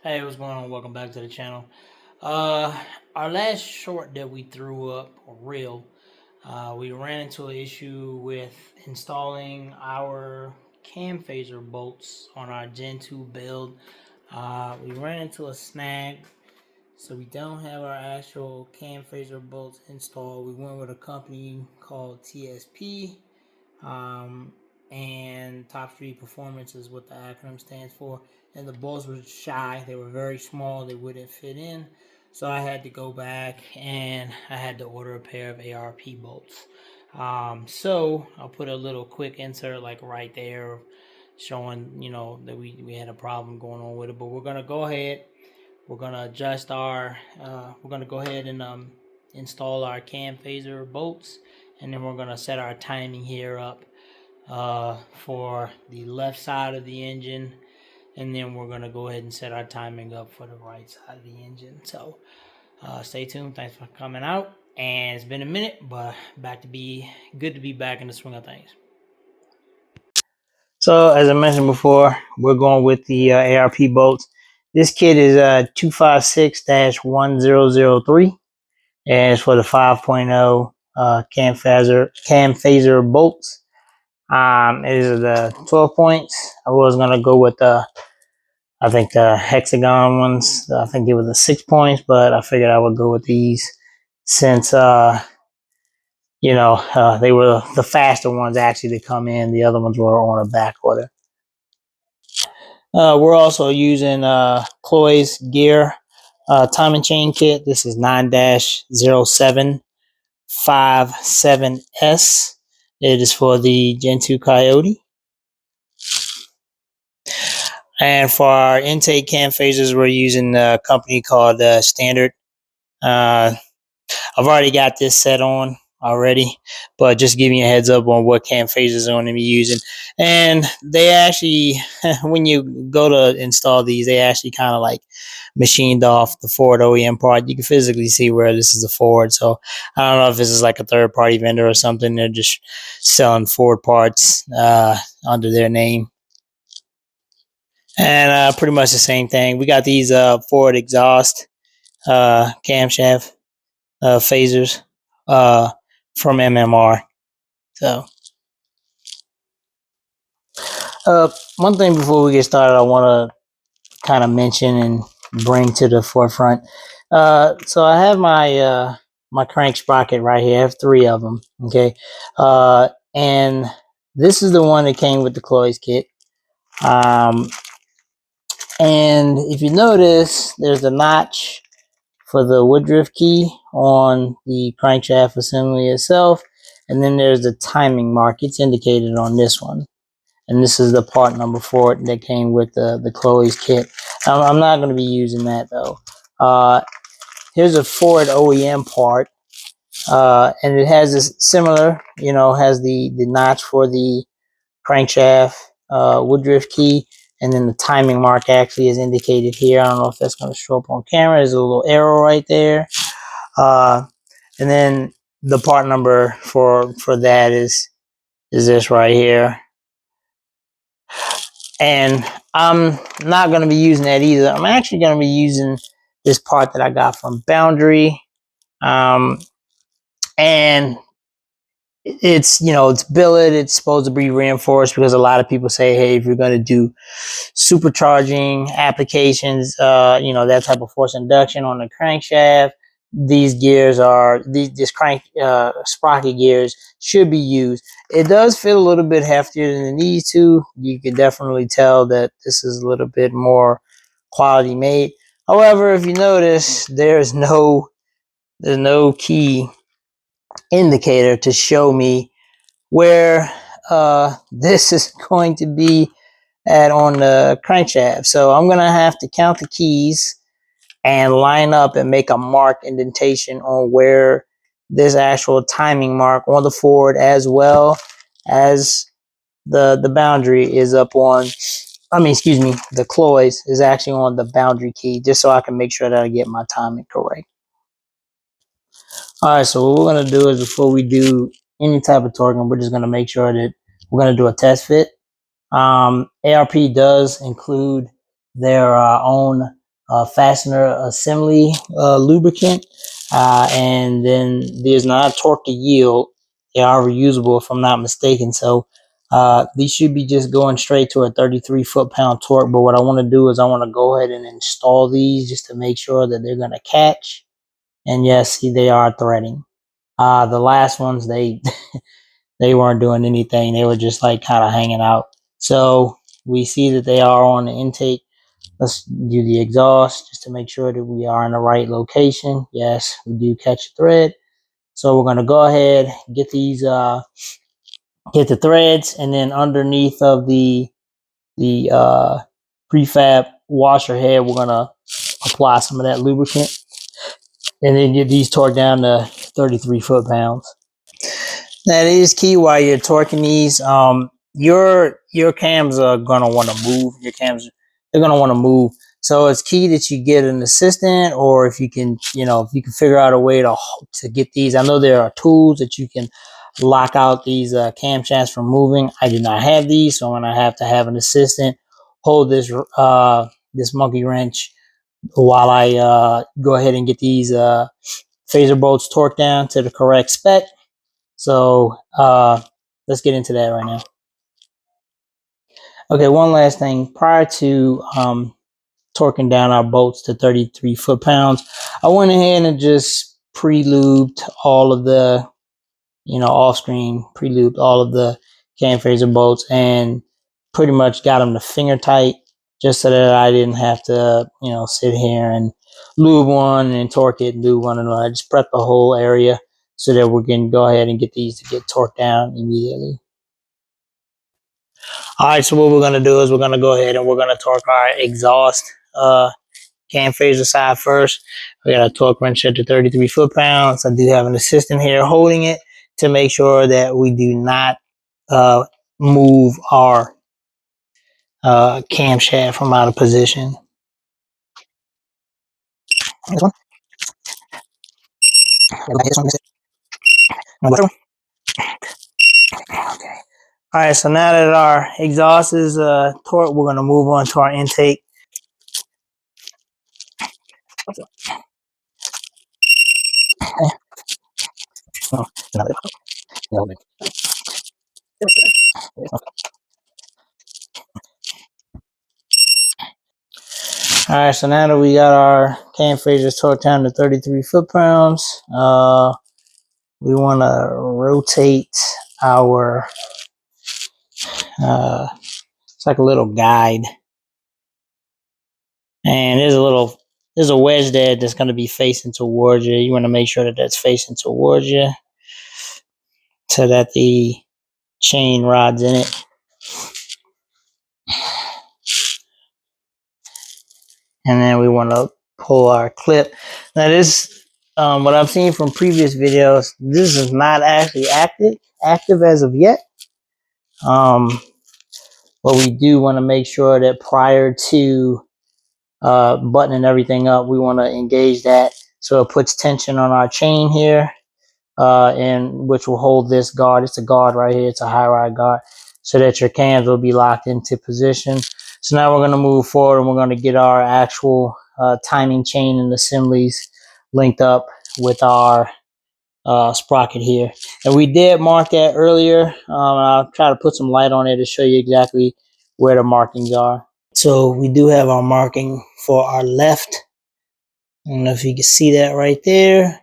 Hey, what's going on? Welcome back to the channel. Uh, our last short that we threw up, or reel, we ran into an issue with installing our cam phaser bolts on our Gen 2 build. We ran into a snag, so we don't have our actual cam phaser bolts installed. We went with a company called TSP. Um, and Top Street Performance is what the acronym stands for. And the bolts were shy; they were very small; they wouldn't fit in. So I had to go back and I had to order a pair of ARP bolts. So I'll put a little quick insert like right there, showing that we had a problem going on with it. But we're gonna go ahead. We're gonna adjust our. We're gonna go ahead and install our cam phaser bolts, and then we're gonna set our timing here up for the left side of the engine, and then we're gonna go ahead and set our timing up for the right side of the engine. So stay tuned. Thanks for coming out. And it's been a minute, but good to be back in the swing of things. So as I mentioned before, we're going with the ARP bolts. This kit is 256-1003, and it's for the 5.0 cam phaser bolts. These are the 12 points. I was gonna go with I think the hexagon ones. I think they were the 6 points, but I figured I would go with these since they were the faster ones actually to come in. The other ones were on a back order. We're also using Coyote's gear timing chain kit. This is 9-0757S. It is for the Gen 2 Coyote. And for our intake cam phasers, we're using a company called Standard. Uh, I've already got this set on already, but just giving you a heads up on what cam phasers I'm going to be using. And they actually, when you go to install these, they actually kind of like machined off the Ford OEM part. You can physically see where this is a Ford. So I don't know if this is like a third party vendor or something. They're just selling Ford parts under their name. And pretty much the same thing. We got these Ford exhaust camshaft phasers from MMR. So, one thing before we get started, I want to kind of mention and bring to the forefront. So I have my crank sprocket right here. I have 3 of them. Okay, and this is the one that came with the Coyote kit. And if you notice, there's a notch for the Woodruff key on the crankshaft assembly itself. And then there's the timing mark. It's indicated on this one. And this is the part number for it that came with the Chloe's kit. I'm not going to be using that though. Here's a Ford OEM part. And it has this similar, has the notch for the crankshaft Woodruff key. And then the timing mark actually is indicated here. I don't know if that's going to show up on camera. There's a little arrow right there. And then the part number for that is this right here. And I'm not going to be using that either. I'm actually going to be using this part that I got from Boundary. And it's billet. It's supposed to be reinforced because a lot of people say, hey, if you're going to do supercharging applications, that type of force induction on the crankshaft, these gears are this crank sprocket gears should be used. It does feel a little bit heftier than these two. You can definitely tell that this is a little bit more quality made. However, if you notice, there's no key indicator to show me where this is going to be at on the crankshaft. So I'm gonna have to count the keys and line up and make a mark indentation on where this actual timing mark on the Ford as well as the boundary is up on. The Cloys is actually on the boundary key, just so I can make sure that I get my timing correct. All right, so what we're gonna do is before we do any type of torquing, we're just gonna make sure that we're gonna do a test fit. ARP does include their own fastener assembly lubricant, and then there's not a torque to yield. They are reusable, if I'm not mistaken. So these should be just going straight to a 33 foot-pound torque. But what I want to do is I want to go ahead and install these just to make sure that they're going to catch. And yes, see, they are threading. The last ones, they they weren't doing anything. They were just like kind of hanging out. So we see that they are on the intake. Let's do the exhaust just to make sure that we are in the right location. Yes, we do catch a thread. So we're going to go ahead, get these, get the threads, and then underneath of the prefab washer head, we're going to apply some of that lubricant and then get these torqued down to 33 foot-pounds. That is key while you're torquing these. Your cams are gonna want to move. Your cams, they're gonna want to move. So it's key that you get an assistant, or if you can, if you can figure out a way to get these. I know there are tools that you can lock out these camshafts from moving. I do not have these, so I'm gonna have to have an assistant hold this monkey wrench while I go ahead and get these phaser bolts torqued down to the correct spec. So let's get into that right now. Okay, one last thing. Prior to torquing down our bolts to 33 foot-pounds, I went ahead and just pre-lubed all of the, off-screen, pre-lubed all of the cam phaser bolts and pretty much got them to finger tight just so that I didn't have to, sit here and lube one and torque it and lube one, and I just prep the whole area so that we can go ahead and get these to get torqued down immediately. All right, so what we're going to do is we're going to go ahead and we're going to torque our exhaust cam phaser side first. We got a torque wrench set to 33 foot-pounds. I do have an assistant here holding it to make sure that we do not move our camshaft from out of position. This one? This one? Okay. All right, so now that our exhaust is torqued, we're going to move on to our intake. All right, so now that we got our cam phasers torqued down to 33 foot-pounds, we want to rotate our, it's like a little guide. And there's a wedge there that's going to be facing towards you. You want to make sure that that's facing towards you so that the chain rod's in it. And then we want to pull our clip. Now this, what I've seen from previous videos, this is not actually active as of yet. But we do want to make sure that prior to buttoning everything up, we want to engage that so it puts tension on our chain here, and which will hold this guard. It's a guard right here. It's a high ride guard, so that your cams will be locked into position. So now we're going to move forward and we're going to get our actual timing chain and assemblies linked up with our sprocket here. And we did mark that earlier. I'll try to put some light on it to show you exactly where the markings are. So we do have our marking for our left. I don't know if you can see that right there.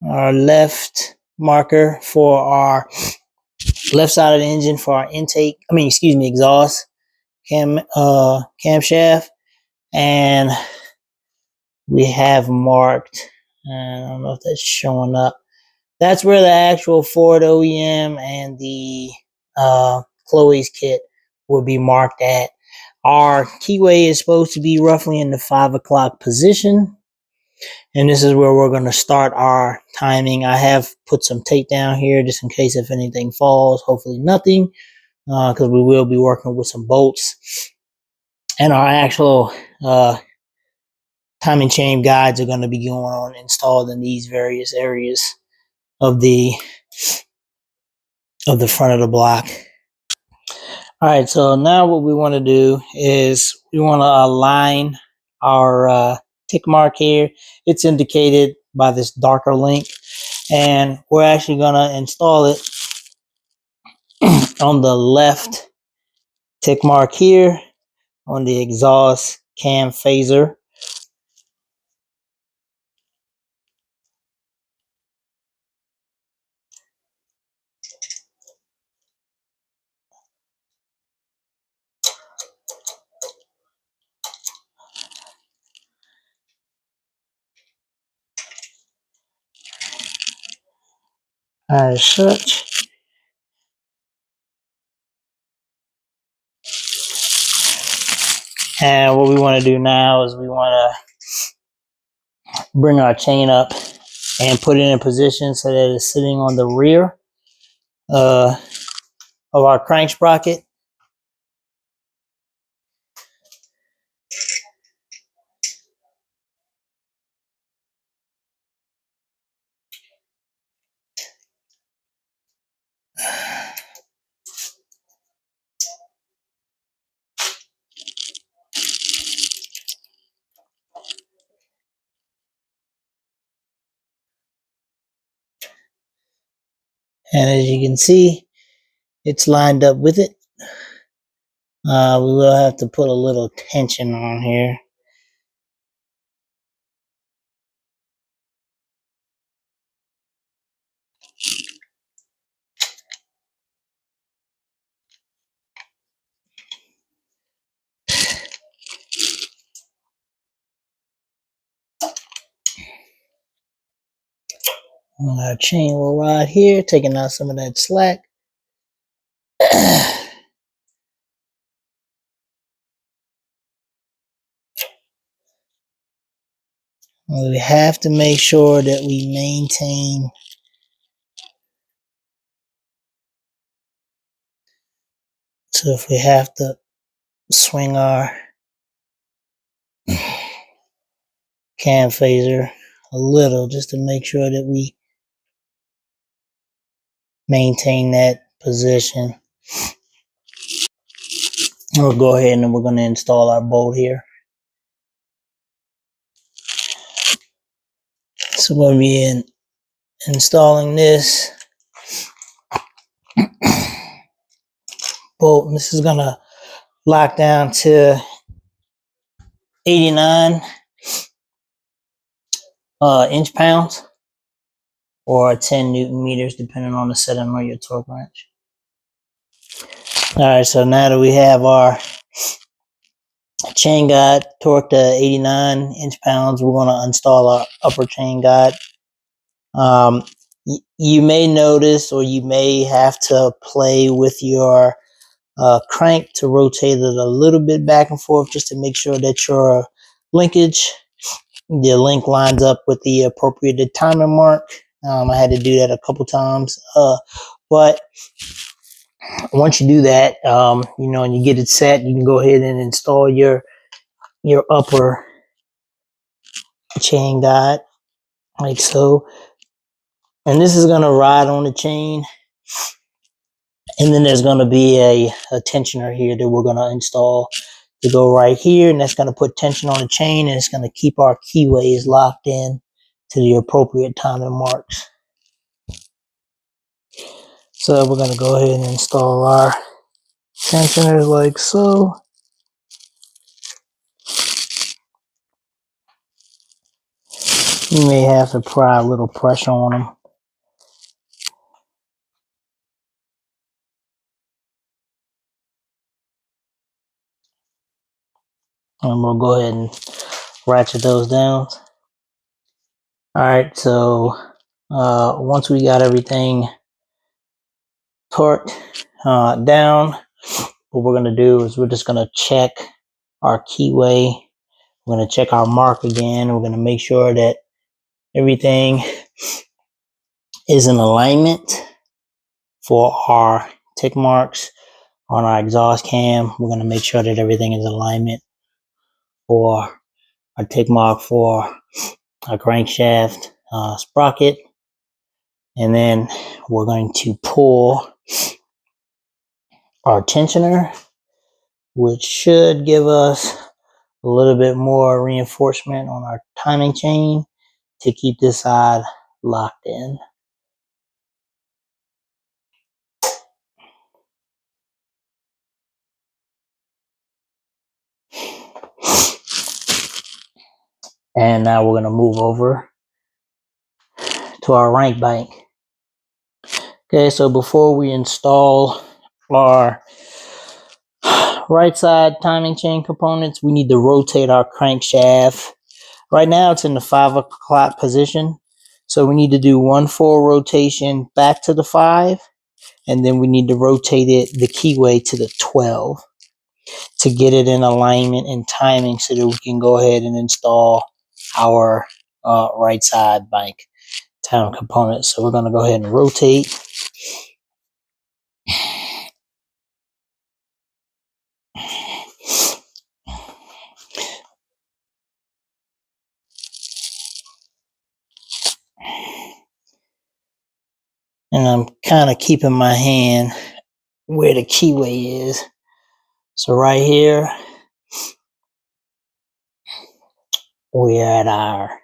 Our left marker for our left side of the engine for our intake. Exhaust camshaft. And we have marked, I don't know if that's showing up. That's where the actual Ford OEM and the Chloe's kit will be marked at. Our keyway is supposed to be roughly in the 5 o'clock position. And this is where we're going to start our timing. I have put some tape down here just in case if anything falls. Hopefully nothing, because we will be working with some bolts. And our actual timing chain guides are going to be going on installed in these various areas of the front of the block. All right, so now what we want to do is we want to align our tick mark here. It's indicated by this darker link, and we're actually gonna install it on the left tick mark here on the exhaust cam phaser. As such, and what we want to do now is we want to bring our chain up and put it in position so that it's sitting on the rear uh, of our crank sprocket. And as you can see, it's lined up with it. We will have to put a little tension on here. Our chain will ride here, taking out some of that slack. We have to make sure that we maintain so if we have to swing our cam phaser a little just to make sure that we maintain that position. We'll go ahead and we're going to install our bolt here. So we'll be installing this bolt. This is going to lock down to 89 inch-pounds or 10 Newton meters, depending on the setting on your torque wrench. All right, so now that we have our chain guide torqued to 89 inch-pounds, we're going to install our upper chain guide. You may notice, or you may have to play with your crank to rotate it a little bit back and forth just to make sure that your linkage, the link lines up with the appropriate timing mark. I had to do that a couple times, but once you do that, and you get it set, you can go ahead and install your upper chain guide like so. And this is going to ride on the chain. And then there's going to be a tensioner here that we're going to install to go right here. And that's going to put tension on the chain, and it's going to keep our keyways locked in to the appropriate timing marks. So we're going to go ahead and install our tensioners like so. You may have to apply a little pressure on them. And we'll go ahead and ratchet those down. All right, so once we got everything torqued down, what we're going to do is we're just going to check our keyway. We're going to check our mark again. We're going to make sure that everything is in alignment for our tick marks on our exhaust cam. We're going to make sure that everything is in alignment for our tick mark for our crankshaft sprocket. And then we're going to pull our tensioner, which should give us a little bit more reinforcement on our timing chain to keep this side locked in. And now we're going to move over to our rank bank. Okay, so before we install our right side timing chain components, we need to rotate our crankshaft. Right now it's in the 5 o'clock position. So we need to do 1 full rotation back to the 5, and then we need to rotate it the keyway to the 12 to get it in alignment and timing so that we can go ahead and install our right side bank timing components. So we're going to go ahead and rotate. And I'm kind of keeping my hand where the keyway is. So right here, we're at our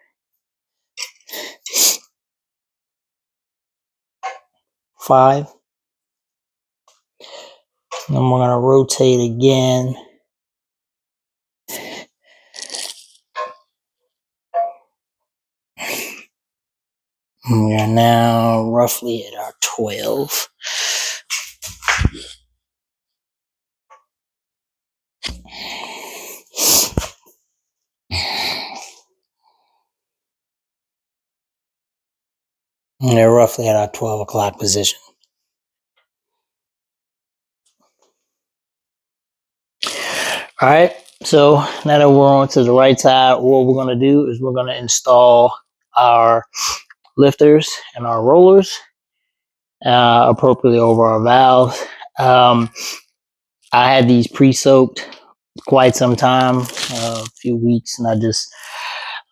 5. Then we're going to rotate again. We are now roughly at our 12. And they're roughly at our 12 o'clock position. All right, so now that we're on to the right side, what we're going to do is we're going to install our lifters and our rollers appropriately over our valves. I had these pre-soaked quite some time, a few weeks, and I just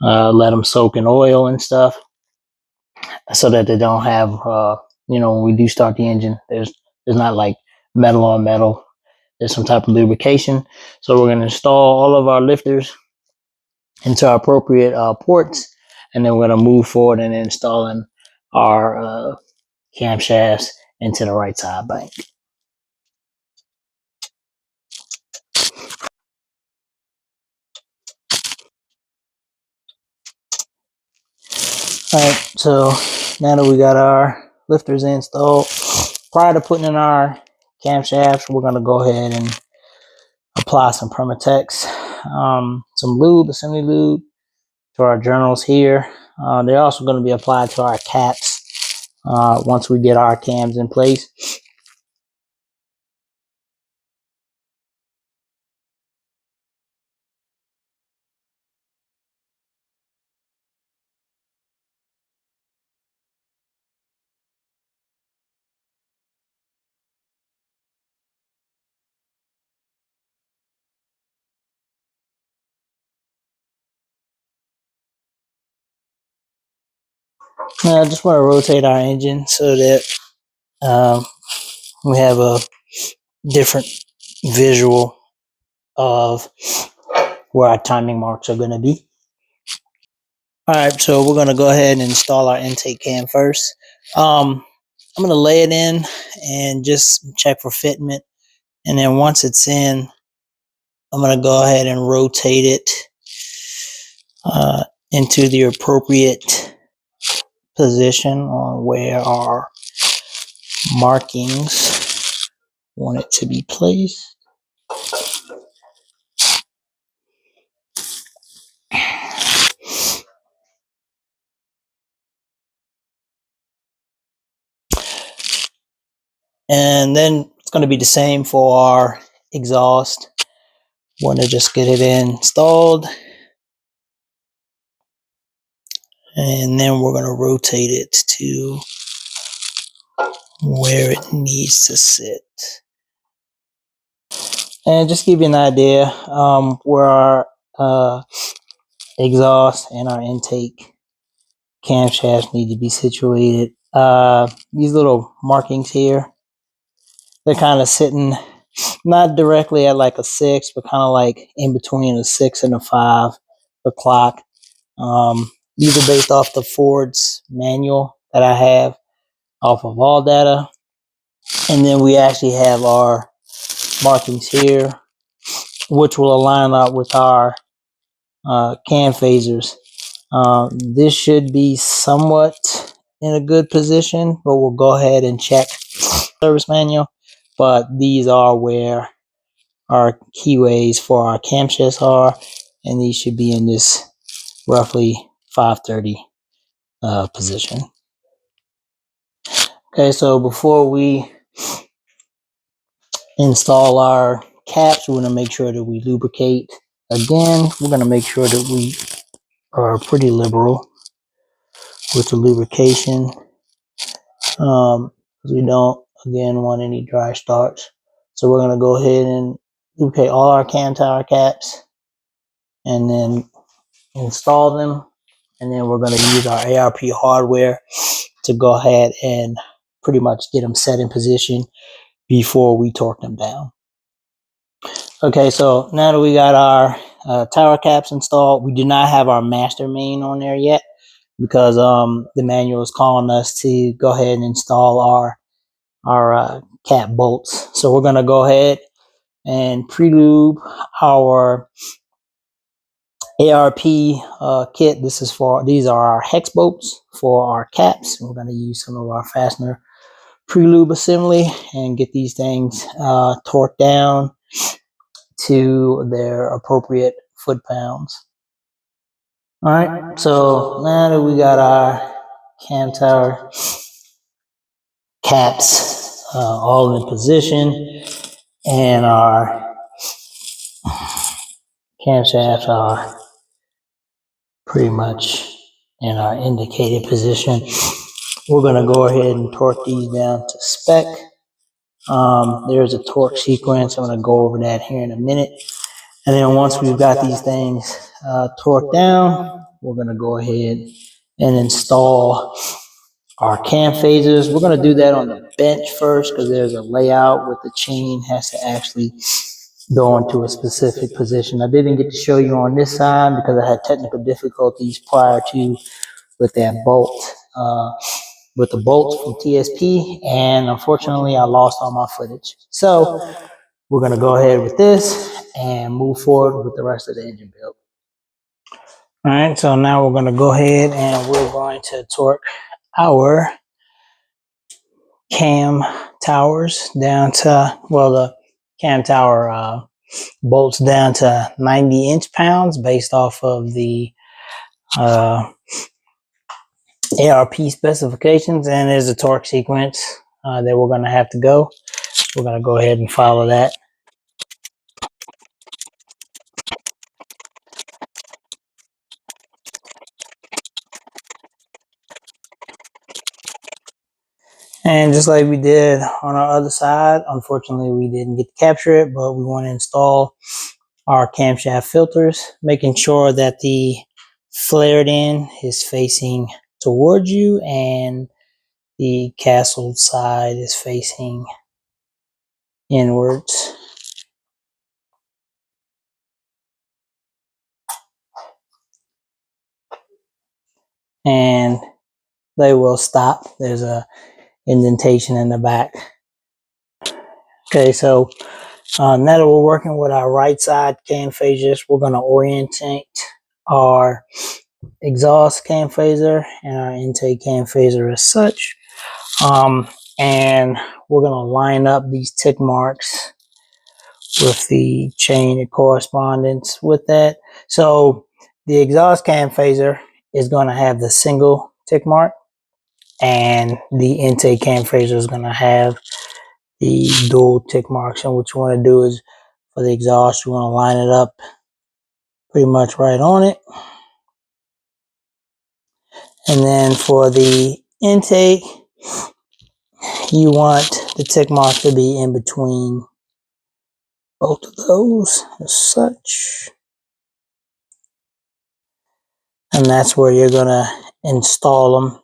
let them soak in oil and stuff so that they don't have, when we do start the engine, there's not like metal on metal. There's some type of lubrication. So we're going to install all of our lifters into our appropriate ports, and then we're going to move forward and installing our camshafts into the right side bank. All right, so now that we got our lifters installed, prior to putting in our camshafts, we're going to go ahead and apply some Permatex, some lube, assembly lube, to our journals here. They're also going to be applied to our caps once we get our cams in place. I just want to rotate our engine so that we have a different visual of where our timing marks are going to be. All right, so we're going to go ahead and install our intake cam first. I'm going to lay it in and just check for fitment. And then once it's in, I'm going to go ahead and rotate it into the appropriate position on where our markings want it to be placed. And then it's going to be the same for our exhaust. Want to just get it installed. And then we're going to rotate it to where it needs to sit. And just give you an idea where our exhaust and our intake camshafts need to be situated. These little markings here, they're kind of sitting not directly at like a 6, but kind of like in between a 6 and a 5 o'clock. These are based off the Ford's manual that I have off of All Data. And then we actually have our markings here, which will align up with our cam phasers. This should be somewhat in a good position, but we'll go ahead and check service manual. But these are where our keyways for our camshafts are, and these should be in this roughly 530 position. Okay, so before we install our caps, we're going to make sure that we lubricate. Again, we're going to make sure that we are pretty liberal with the lubrication, because we don't, again, want any dry starts. So we're going to go ahead and lubricate all our cam tower caps and then install them. And then we're going to use our ARP hardware to go ahead and pretty much get them set in position before we torque them down. Okay, so now that we got our tower caps installed, we do not have our master main on there yet because the manual is calling us to go ahead and install our cap bolts. So we're going to go ahead and pre-lube our ARP kit. These are our hex bolts for our caps. We're going to use some of our fastener pre-lube assembly and get these things torqued down to their appropriate foot-pounds. All right, so now that we got our cam tower caps all in position and our camshafts are pretty much in our indicated position, we're going to go ahead and torque these down to spec. There's a torque sequence. I'm going to go over that here in a minute. And then once we've got these things torqued down, we're going to go ahead and install our cam phasers. We're going to do that on the bench first because there's a layout with the chain has to actually go into a specific position. I didn't get to show you on this side because I had technical difficulties prior to with that bolt, with the bolts from TSP, and unfortunately I lost all my footage. So we're going to go ahead with this and move forward with the rest of the engine build. All right, so now we're going to go ahead and we're going to torque our cam towers down to, well, the cam tower bolts down to 90 inch-pounds based off of the ARP specifications, and there's a torque sequence that we're going to have to go. We're going to go ahead and follow that. And just like we did on our other side, unfortunately we didn't get to capture it, but we want to install our camshaft filters, making sure that the flared end is facing towards you and the castled side is facing inwards. And they will stop. There's a indentation in the back. Okay, so now that we're working with our right side cam phasers, we're going to orientate our exhaust cam phaser and our intake cam phaser as such. And we're going to line up these tick marks with the chain of correspondence with that. So the exhaust cam phaser is going to have the single tick mark, and the intake cam phaser is going to have the dual tick marks. And what you want to do is for the exhaust, you want to line it up pretty much right on it. And then for the intake, you want the tick mark to be in between both of those as such. And that's where you're going to install them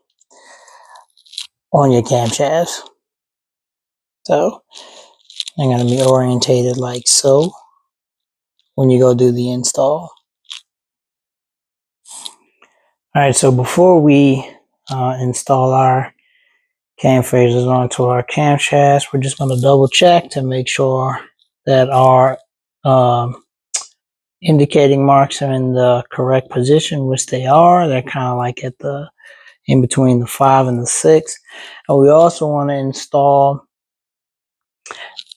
on your camshafts. So They're going to be orientated like so when you go do the install. All right, so before we install our cam phasers onto our camshafts, we're just going to double check to make sure that our indicating marks are in the correct position, which they are. They're kind of like at the in between the 5 and the 6. And we also want to install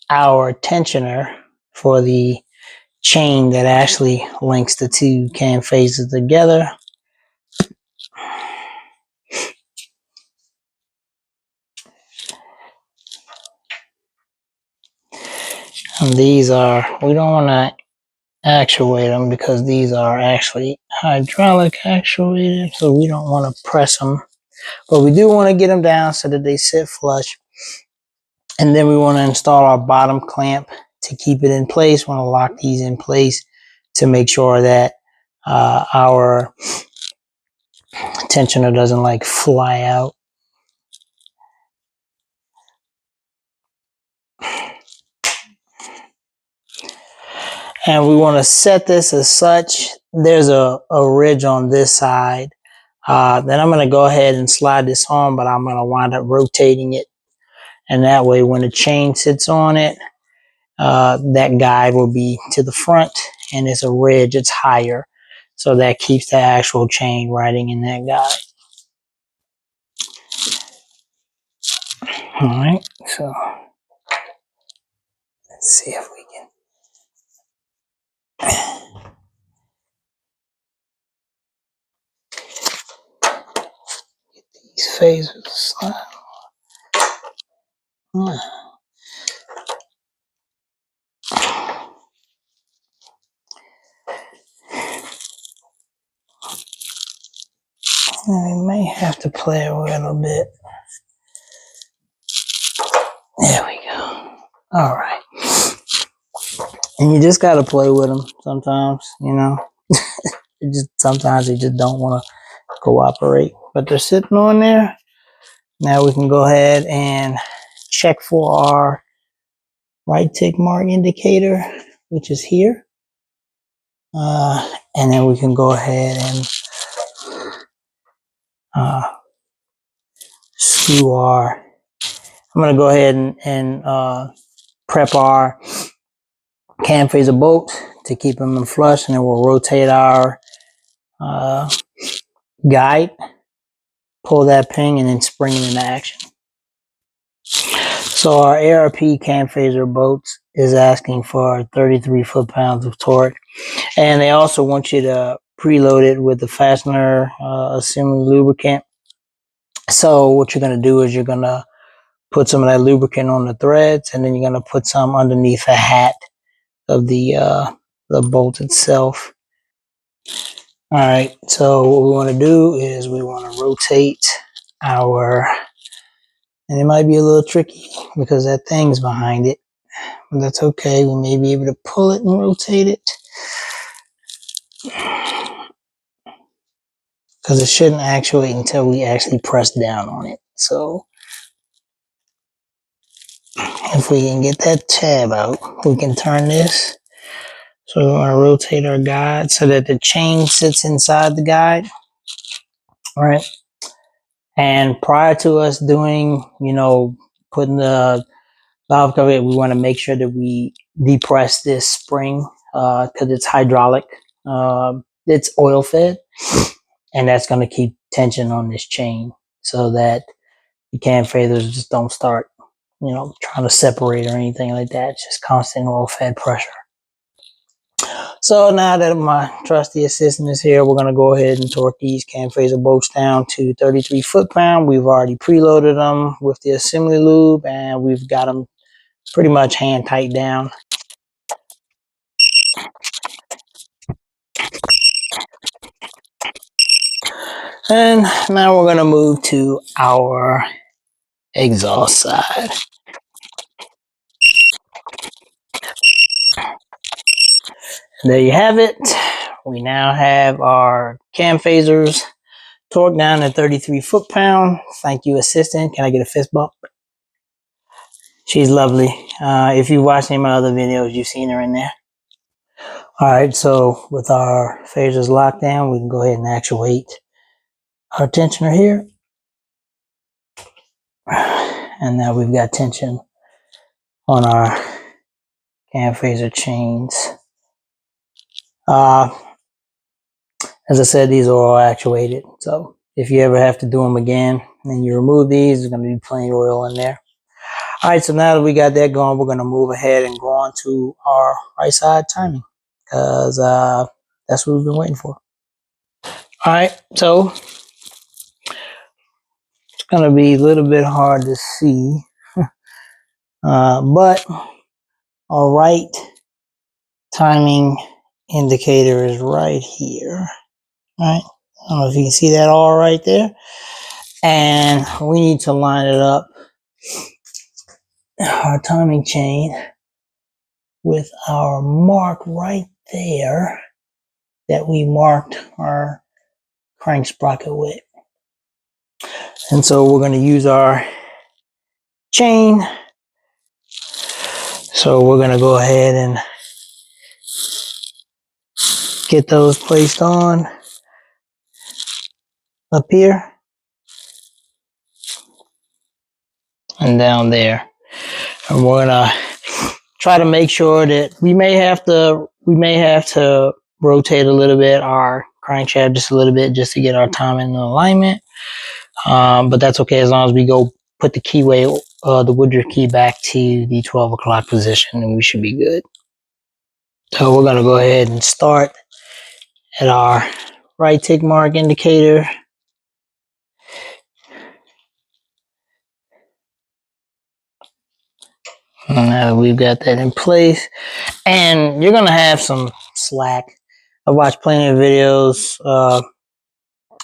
our tensioner for the chain that actually links the two cam phasers together. And these are, we don't want to actuate them because these are actually hydraulic actuated, so we don't want to press them. But we do want to get them down so that they sit flush. And then we want to install our bottom clamp to keep it in place. We want to lock these in place to make sure that our tensioner doesn't like fly out. And we want to set this as such. There's a ridge on this side. Then I'm going to go ahead and slide this on, but I'm going to wind up rotating it. And that way, when the chain sits on it, that guide will be to the front, and it's a ridge, it's higher. So that keeps the actual chain riding in that guide. All right, so let's see if we can. Get these phasers to slide on. We may have to play a little bit. There we go. All right. And you just got to play with them sometimes, you know. Sometimes they just don't want to cooperate. But they're sitting on there. Now we can go ahead and check for our right tick mark indicator, which is here. And then we can go ahead and screw our, I'm going to go ahead and prep our cam phaser bolts to keep them in flush, and then we'll rotate our guide, pull that pin, and then spring it into action. So our ARP cam phaser bolts is asking for 33 foot-pounds of torque, and they also want you to preload it with the fastener assembly lubricant. So what you're going to do is you're going to put some of that lubricant on the threads, and then you're going to put some underneath the hat of the bolt itself. All right, so what we want to do is we want to rotate our, and it might be a little tricky because that thing's behind it, but that's okay. We may be able to pull it and rotate it because it shouldn't actuate until we actually press down on it. So if we can get that tab out, we can turn this. So we want to rotate our guide so that the chain sits inside the guide. All right. And prior to us doing, putting the valve cover, we want to make sure that we depress this spring because it's hydraulic. It's oil fed, and that's going to keep tension on this chain so that the cam phasers just don't start, trying to separate or anything like that. It's just constant oil fed pressure. So now that my trusty assistant is here, we're going to go ahead and torque these cam phaser bolts down to 33 foot-pound. We've already preloaded them with the assembly lube, and we've got them pretty much hand tight down. And now we're going to move to our exhaust side. There you have it. We now have our cam phasers torqued down at 33 foot-pound. Thank you, assistant. Can I get a fist bump? She's lovely. If you watch any of my other videos, you've seen her in there. All right, so with our phasers locked down, we can go ahead and actuate our tensioner here. And now we've got tension on our cam phaser chains. As I said, these are all actuated. So if you ever have to do them again and you remove these, there's going to be plain oil in there. All right, so now that we got that going, we're going to move ahead and go on to our right side timing because that's what we've been waiting for. All right, so it's going to be a little bit hard to see, but our right timing indicator is right here. All right, I don't know if you can see that all right there. And we need to line it up, our timing chain, with our mark right there that we marked our crank sprocket with. And so we're going to use our chain. So we're going to go ahead and get those placed on up here and down there. And we're going to try to make sure that we may have to rotate a little bit our crankshaft just a little bit just to get our timing in alignment. But that's okay as long as we go put the keyway, the Woodruff key back to the 12 o'clock position, and we should be good. So we're going to go ahead and start at our right tick mark indicator. And we've got that in place. And you're going to have some slack. I've watched plenty of videos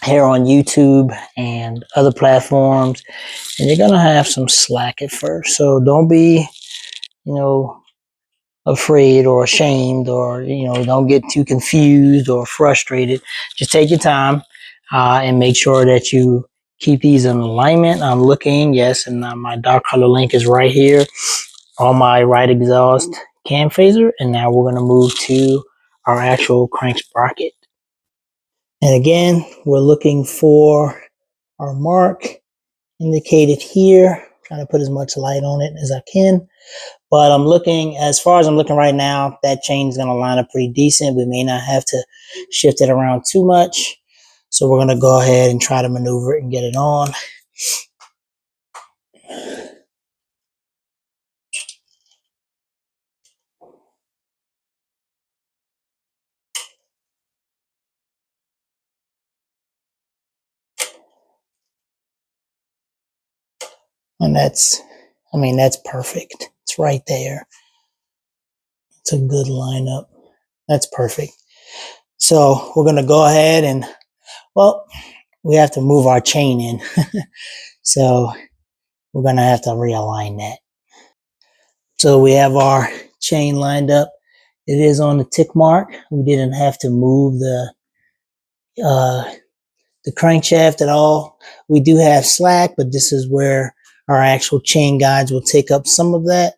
here on YouTube and other platforms, and you're going to have some slack at first. So don't be, afraid or ashamed, or don't get too confused or frustrated. Just take your time and make sure that you keep these in alignment. I'm looking, yes, and my dark color link is right here on my right exhaust cam phaser. And now we're going to move to our actual crank sprocket. And again, we're looking for our mark indicated here. I'm trying to put as much light on it as I can. But as far as I'm looking right now, that chain is going to line up pretty decent. We may not have to shift it around too much. So we're going to go ahead and try to maneuver it and get it on. And that's perfect. It's right there. It's a good lineup. That's perfect. So we're going to go ahead and, we have to move our chain in. So we're going to have to realign that. So we have our chain lined up. It is on the tick mark. We didn't have to move the crankshaft at all. We do have slack, but this is where our actual chain guides will take up some of that.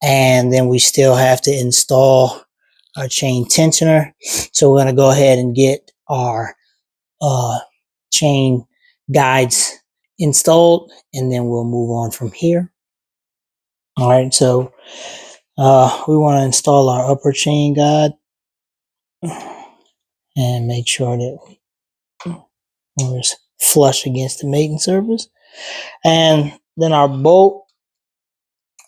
And then we still have to install our chain tensioner. So we're going to go ahead and get our chain guides installed, and then we'll move on from here. All right, so we want to install our upper chain guide and make sure that we're flush against the mating surface. And then our bolt,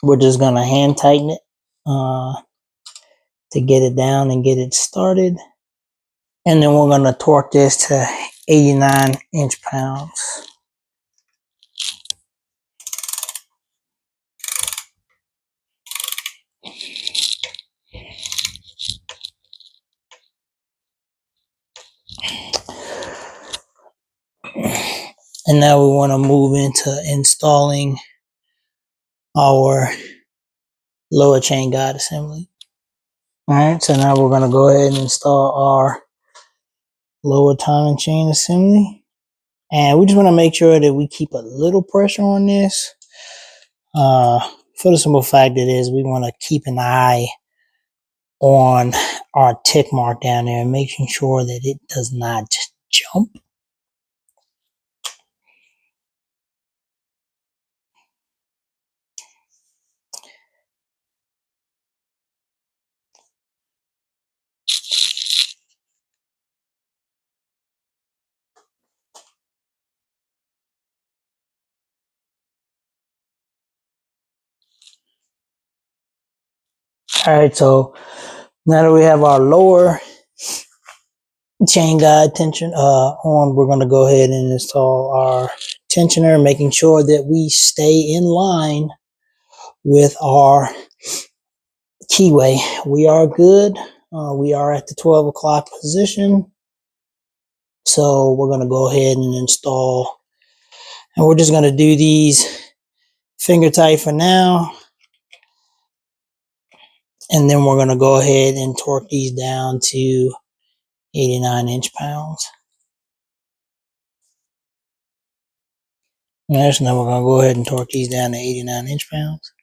we're just going to hand tighten it to get it down and get it started. And then we're going to torque this to 89 inch-pounds. And now we want to move into installing our lower chain guide assembly. All right, so now we're going to go ahead and install our lower timing chain assembly. And we just want to make sure that we keep a little pressure on this for the simple fact that is we want to keep an eye on our tick mark down there and making sure that it does not just jump. All right, so now that we have our lower chain guide tension on, we're going to go ahead and install our tensioner, making sure that we stay in line with our keyway. We are good. We are at the 12 o'clock position. So we're going to go ahead and install, and we're just going to do these finger tight for now. And then we're going to go ahead and torque these down to 89 inch-pounds. Next, now we're going to go ahead and torque these down to 89 inch-pounds.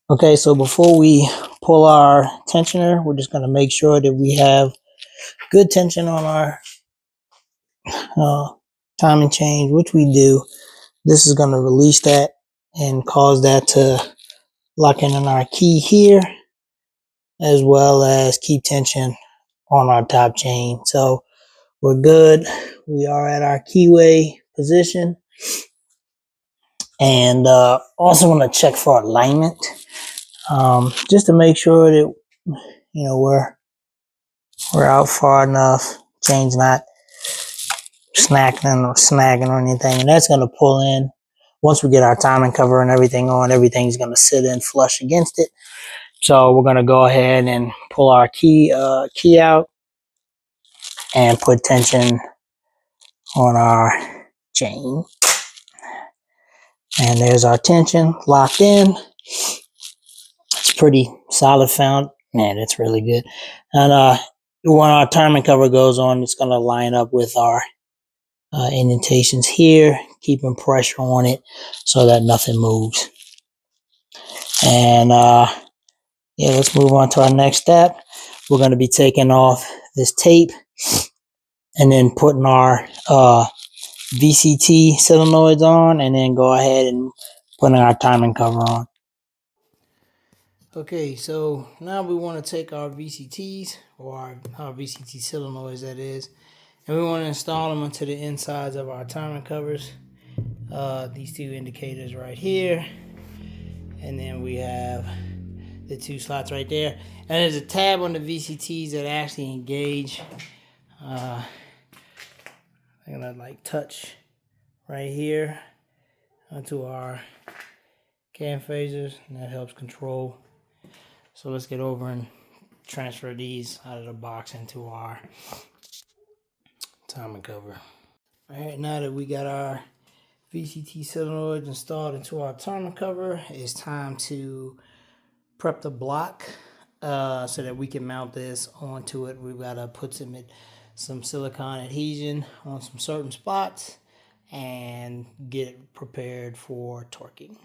Okay, so before we pull our tensioner, we're just going to make sure that we have good tension on our timing chain, which we do. This is going to release that and cause that to lock in on our key here, as well as keep tension on our top chain. So we're good. We are at our keyway position. And also want to check for alignment, just to make sure that we're out far enough, chain's not snagging or anything, and that's going to pull in. Once we get our timing cover and everything on, everything's going to sit in flush against it. So we're going to go ahead and pull our key out and put tension on our chain. And there's our tension locked in. It's pretty solid found. Man, it's really good. And when our timing cover goes on, it's going to line up with our indentations here, keeping pressure on it so that nothing moves. And yeah, let's move on to our next step. We're going to be taking off this tape and then putting our VCT solenoids on, and then go ahead and putting our timing cover on. Okay, so now we want to take our VCTs, or our VCT solenoids that is, and we want to install them onto the insides of our timing covers. These two indicators right here, and then we have the two slots right there. And there's a tab on the VCTs that actually engage. I'm gonna like touch right here onto our cam phasers, and that helps control. So let's get over and transfer these out of the box into our timing cover. All right, now that we got our VCT solenoids installed into our timing cover, it's time to prep the block so that we can mount this onto it. We've got to put some silicone adhesion on some certain spots and get it prepared for torquing.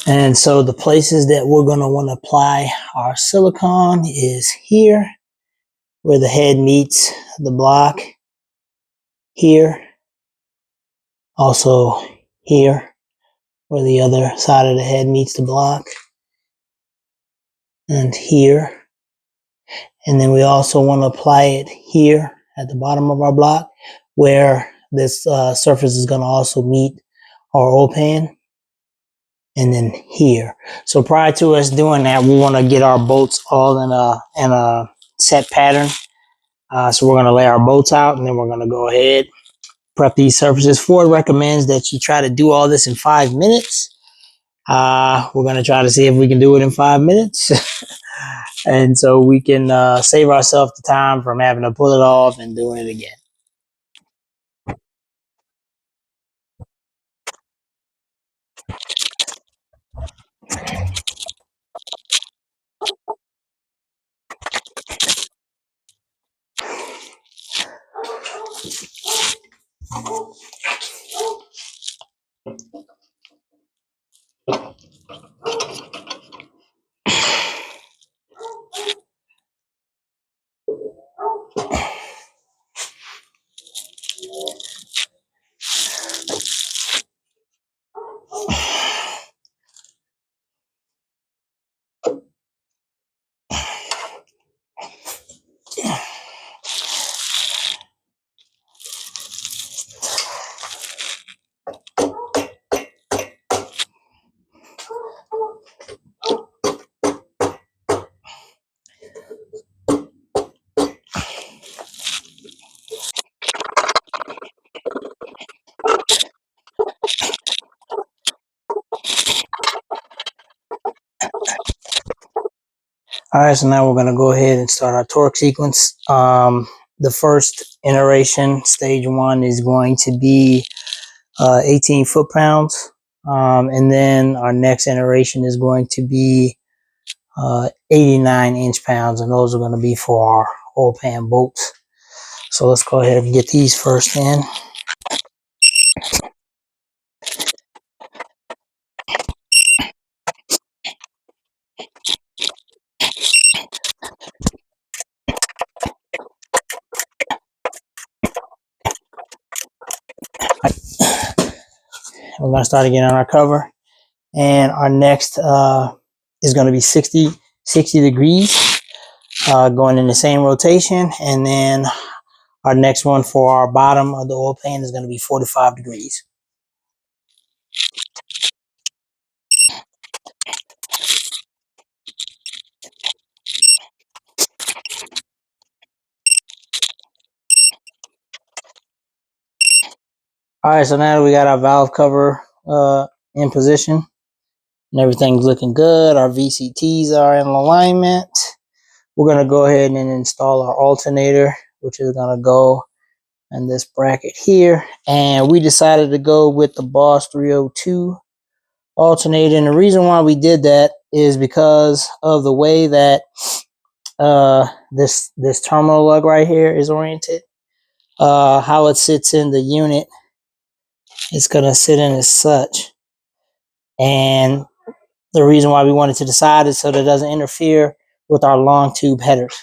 And so the places that we're going to want to apply our silicone is here, where the head meets the block, here, also here, where the other side of the head meets the block, and here. And then we also want to apply it here at the bottom of our block, where this surface is going to also meet our oil pan. And then here. So prior to us doing that, we want to get our bolts all in a set pattern. So we're going to lay our bolts out, and then we're going to go ahead, prep these surfaces. Ford recommends that you try to do all this in 5 minutes. We're going to try to see if we can do it in 5 minutes. And so we can save ourselves the time from having to pull it off and doing it again. All right, so now we're going to go ahead and start our torque sequence. The first iteration, stage one, is going to be 18 foot-pounds. And then our next iteration is going to be 89 inch-pounds, and those are going to be for our oil pan bolts. So let's go ahead and get these first in. We're going to start again on our cover. And our next is going to be 60 degrees, going in the same rotation. And then our next one for our bottom of the oil pan is going to be 45 degrees. All right, so now that we got our valve cover in position and everything's looking good, our VCTs are in alignment, we're going to go ahead and install our alternator, which is going to go in this bracket here. And we decided to go with the Boss 302 alternator. And the reason why we did that is because of the way that this terminal lug right here is oriented. How it sits in the unit, it's going to sit in as such. And the reason why we wanted to decide is so that it doesn't interfere with our long tube headers.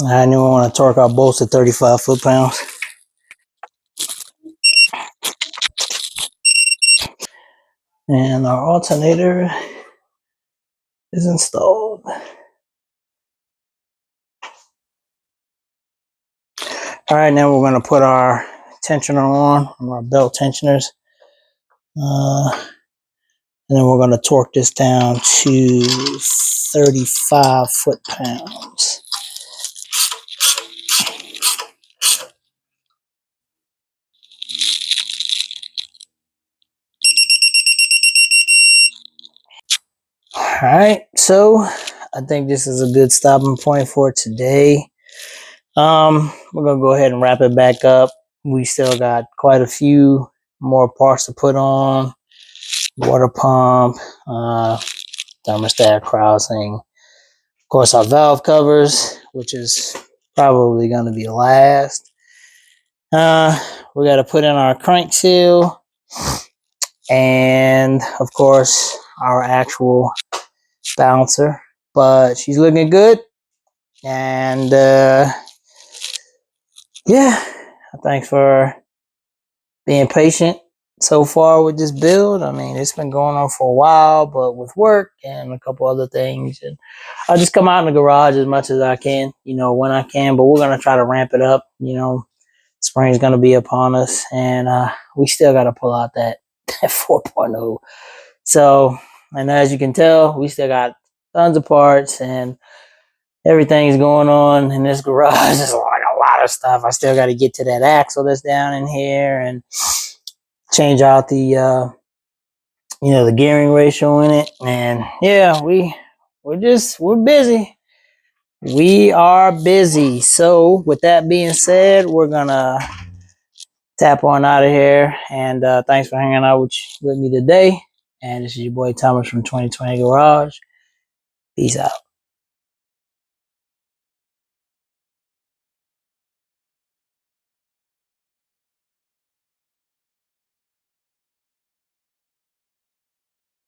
I knew I want to torque our bolts at 35 foot-pounds. And our alternator is installed. All right, now we're going to put our tensioner on our belt tensioners. And then we're going to torque this down to 35 foot-pounds. All right, so I think this is a good stopping point for today. We're gonna go ahead and wrap it back up. We still got quite a few more parts to put on: water pump, thermostat crossing, of course our valve covers, which is probably gonna be last. We got to put in our crank seal, and of course our actual bouncer. But she's looking good, and yeah, thanks for being patient so far with this build. I mean, it's been going on for a while, but with work and a couple other things, and I'll just come out in the garage as much as I can, when I can. But we're gonna try to ramp it up. Spring's gonna be upon us, and we still got to pull out that 4.0. So, and as you can tell, we still got tons of parts and everything's going on in this garage. There's like a lot lot of stuff. I still got to get to that axle that's down in here and change out the the gearing ratio in it. And yeah, we're busy. We are busy. So with that being said, we're gonna tap on out of here. And thanks for hanging out with me today. And this is your boy Thomas from 2020 Garage. Peace out.